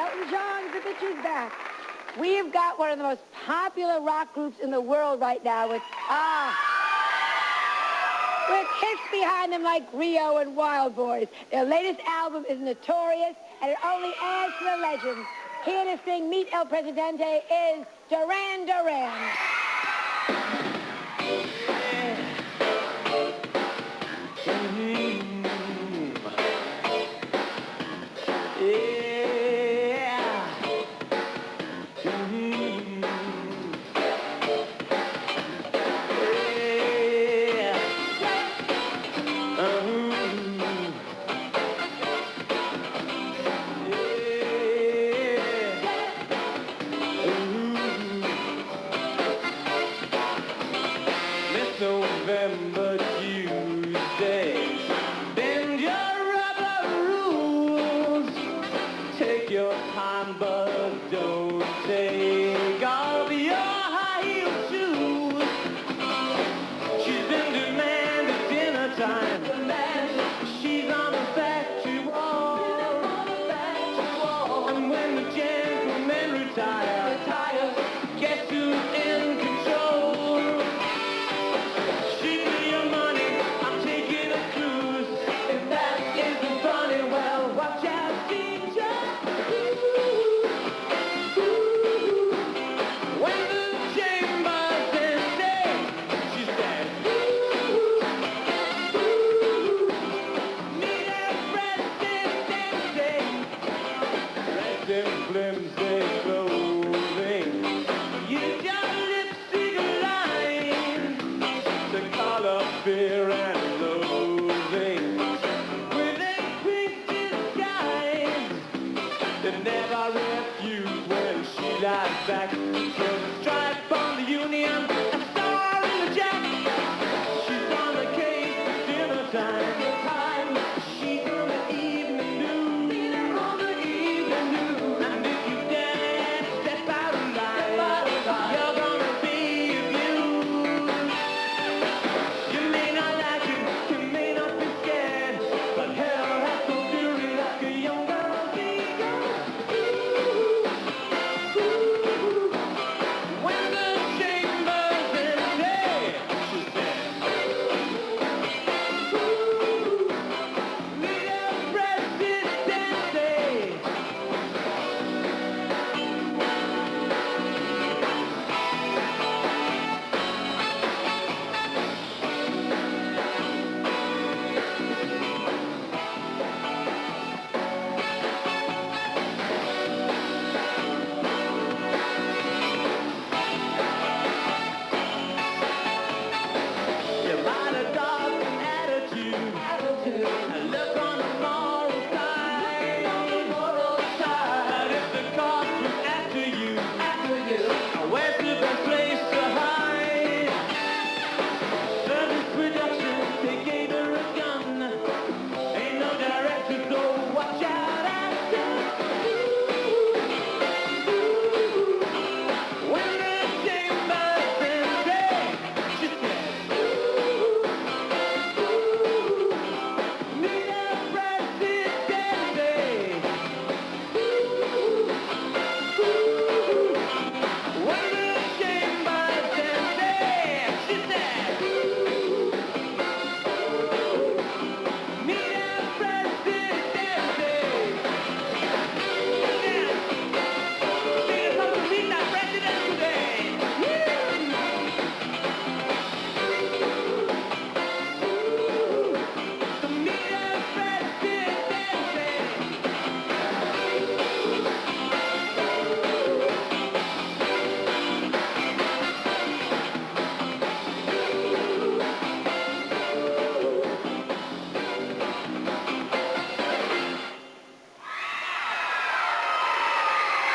Elton John, the bitch is back. We've got one of the most popular rock groups in the world right now with hits behind them like Rio and Wild Boys. Their latest album is Notorious, and it only adds to the legend. Here to sing Meet El Presidente is Duran Duran. November, Tuesday, bend your rubber rules. Take your time, but don't take off your high-heel shoes. She's been demanded dinner time. She's on the factory wall. And when the gentlemen retire, guess who's in control? Flimsy clothing, you got lipstick lines to color fear and loathing with a quick disguise that never refused when she lies back. So the stripe on the Union, a star in the Jack. She's on the case for dinner time. She's on the evening news.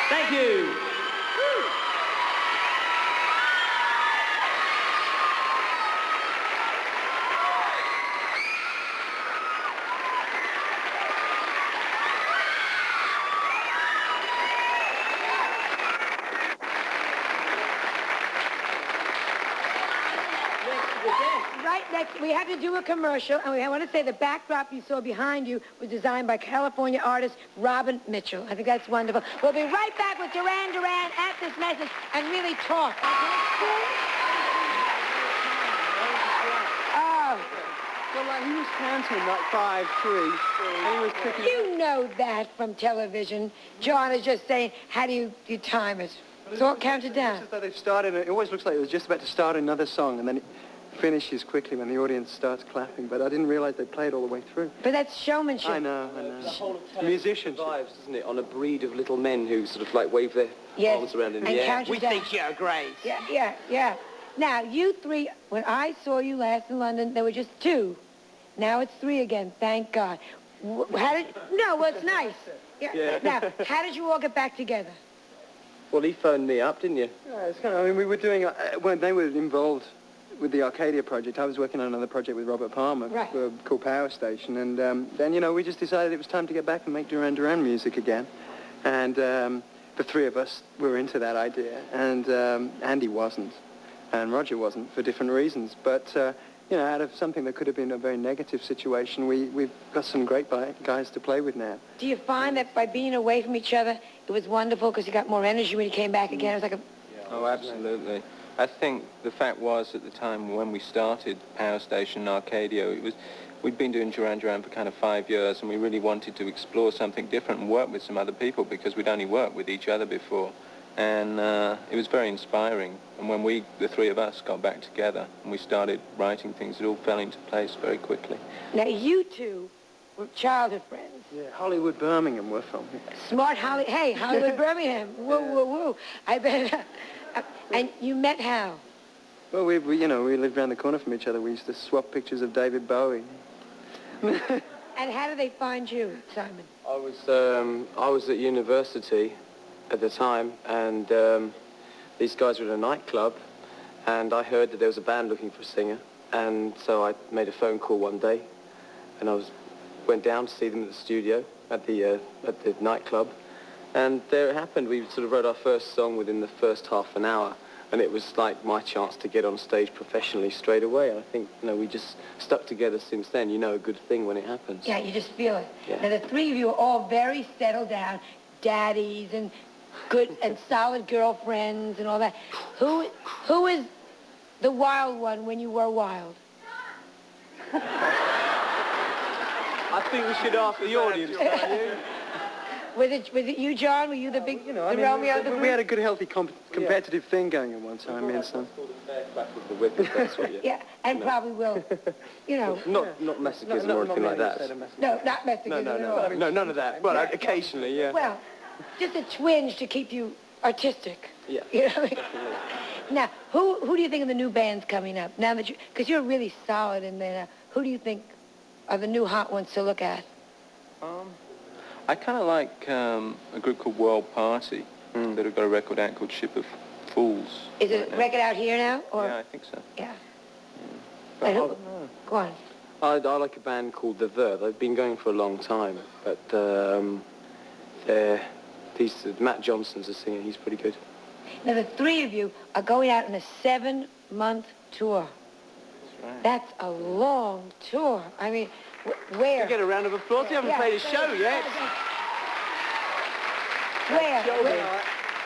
Thank you. Right next we had to do a commercial, and I want to say the backdrop you saw behind you was designed by California artist Robin Mitchell. I think that's wonderful. We'll be right back with Duran Duran at this message and really talk. Oh. Well, like, he was counting like 5, 3, and he was picking. You know that from television. Joan is just saying, how do you time it? It's all counted down. It's just that they've started, it always looks like it was just about to start another song, and then it finishes quickly when the audience starts clapping, but I didn't realize they played all the way through. But that's showmanship. I know. The whole of Musicians survives, doesn't it, on a breed of little men who sort of like wave their arms around in the air. We think you're great. Yeah. Now, you three, when I saw you last in London, there were just 2. Now it's 3 again, thank God. It's nice. Yeah. Now, how did you all get back together? Well, he phoned me up, didn't you? Yeah, it's kind of, I mean, we were doing, when they were involved with the Arcadia project, I was working on another project with Robert Palmer called Power Station, and then, you know, we just decided it was time to get back and make Duran Duran music again. And the 3 of us were into that idea, and Andy wasn't, and Roger wasn't, for different reasons. But, you know, out of something that could have been a very negative situation, we've got some great guys to play with now. Do you find that by being away from each other, it was wonderful because you got more energy when you came back again? It was like a... Oh, absolutely. I think the fact was, at the time when we started Power Station Arcadia, we'd been doing Duran Duran for kind of 5 years, and we really wanted to explore something different and work with some other people because we'd only worked with each other before. And it was very inspiring. And when the 3 of us got back together and we started writing things, it all fell into place very quickly. Now, you 2 were childhood friends. Yeah, Hollywood, Birmingham, we're from. Smart Hollywood, Birmingham. Woo. I bet. And you met how? Well, we lived around the corner from each other. We used to swap pictures of David Bowie. And how did they find you, Simon? I was at university at the time, and these guys were in a nightclub, and I heard that there was a band looking for a singer, and so I made a phone call one day, and went down to see them at the studio at the nightclub, and there it happened. We sort of wrote our first song within the first half an hour, and it was like my chance to get on stage professionally straight away. And I think, you know, we just stuck together since then. You know, a good thing when it happens. Yeah, you just feel it. Yeah. Now, the 3 of you are all very settled down, daddies and good and solid girlfriends and all that. Who is the wild one when you were wild? I think we should ask the audience. Was it you, John? Were you the big, Romeo of the group? We had a good, healthy, competitive thing going at one time. Yeah, and probably will, you know. Not masochism or anything like that. No, not masochism at all. No, none of that. Well, occasionally, yeah. Well, just a twinge to keep you artistic. Yeah. You know? Now, who do you think of the new bands coming up? Now that because you're really solid in there. Who do you think are the new hot ones to look at? I kind of like a group called World Party that have got a record out called Ship of Fools. Is it a record out here now? Or? Yeah, I think so. Yeah. But Go on. I like a band called The Verve. They've been going for a long time, but Matt Johnson's a singer. He's pretty good. Now, the 3 of you are going out on a 7-month tour. That's right. That's a long tour. I mean, where? You get a round of applause. You haven't played a show yet.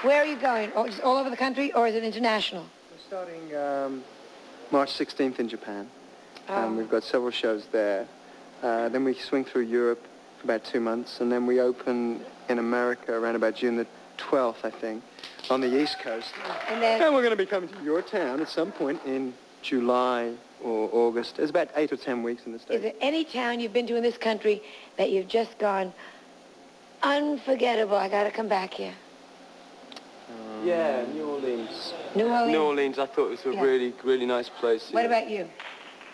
Where are you going? Just all over the country, or is it international? We're starting March 16th in Japan. Oh. We've got several shows there. Then we swing through Europe for about 2 months, and then we open in America around about June the 12th, I think, on the East Coast. And then we're going to be coming to your town at some point in July or August. There's about 8 or 10 weeks in the States. Is there any town you've been to in this country that you've just gone, unforgettable, I got to come back here? Yeah, New Orleans. New Orleans? New Orleans, I thought it was a really, really nice place. What about you?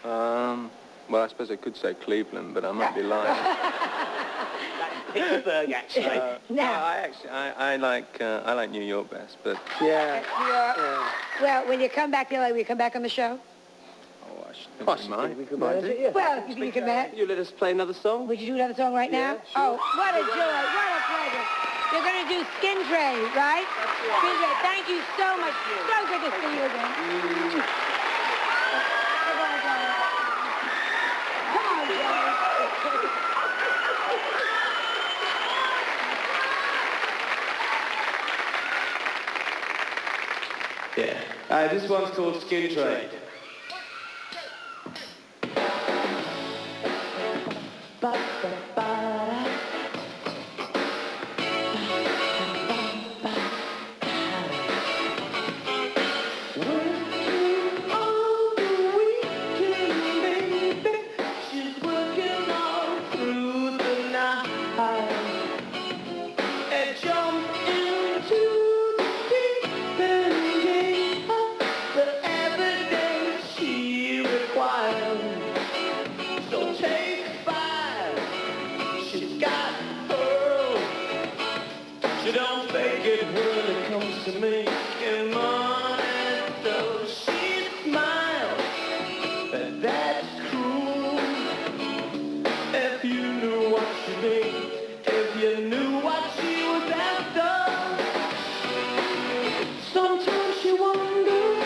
Well, I suppose I could say Cleveland, but I might be lying. Pittsburgh, actually. I like New York best, but... Yeah. Well, when you come back to LA, will you come back on the show? Oh, I should think we might. Well, you can manage. You let us play another song? Would you do another song right now? Yeah, sure. Oh, what a joy. What a pleasure. You're going to do Skin Tray, right? Skin Tray. Thank you so much. So good to see you again. This one's called Skin Trade. She don't fake it when it comes to making money, so she smiles, but that's cruel. If you knew what she made, if you knew what she was after, sometimes she wonders,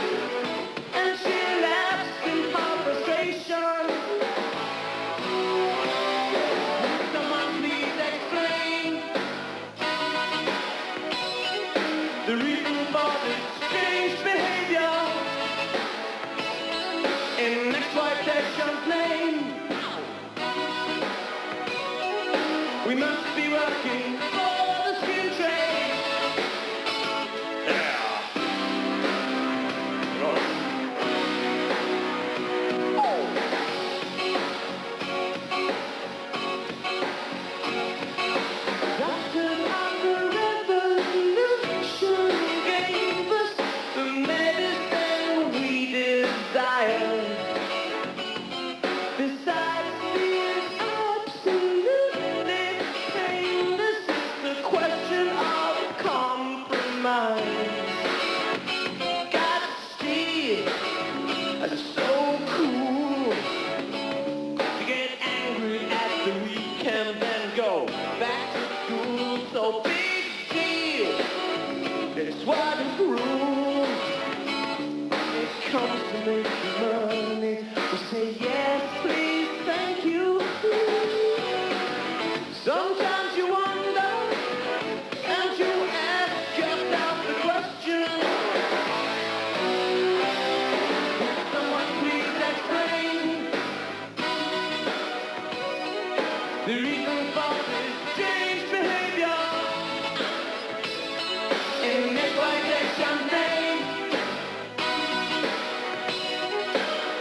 and she laughs in her frustration. Someone please explain the reason for this strange behavior in exploitation's name. We must be working for the skin trade. Yeah. Sometimes you wonder, and you ask yourself the question, someone please explain the reason for this strange behavior in exploitation's name.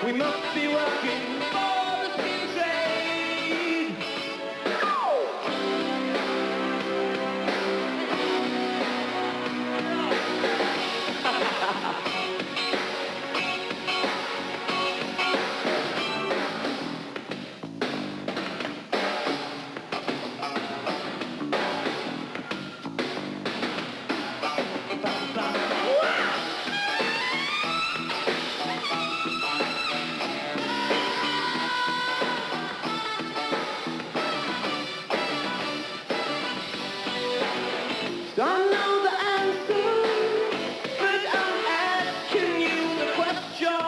We must be working for the skin trade. Don't know the answer, but I'm asking you the question.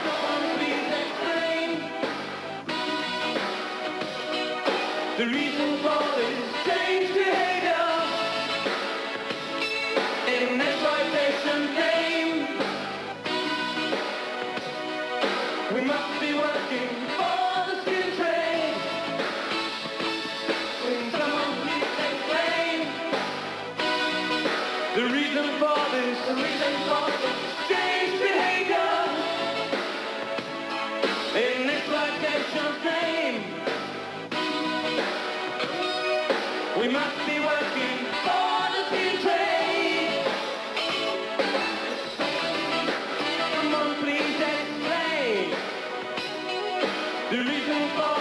Someone please explain the reason for this strange behavior in exploitation's name. We must be working for the skin trade. The reason for this strange behavior in exploitation's name. We must be working for the skin trade. Someone please explain the reason for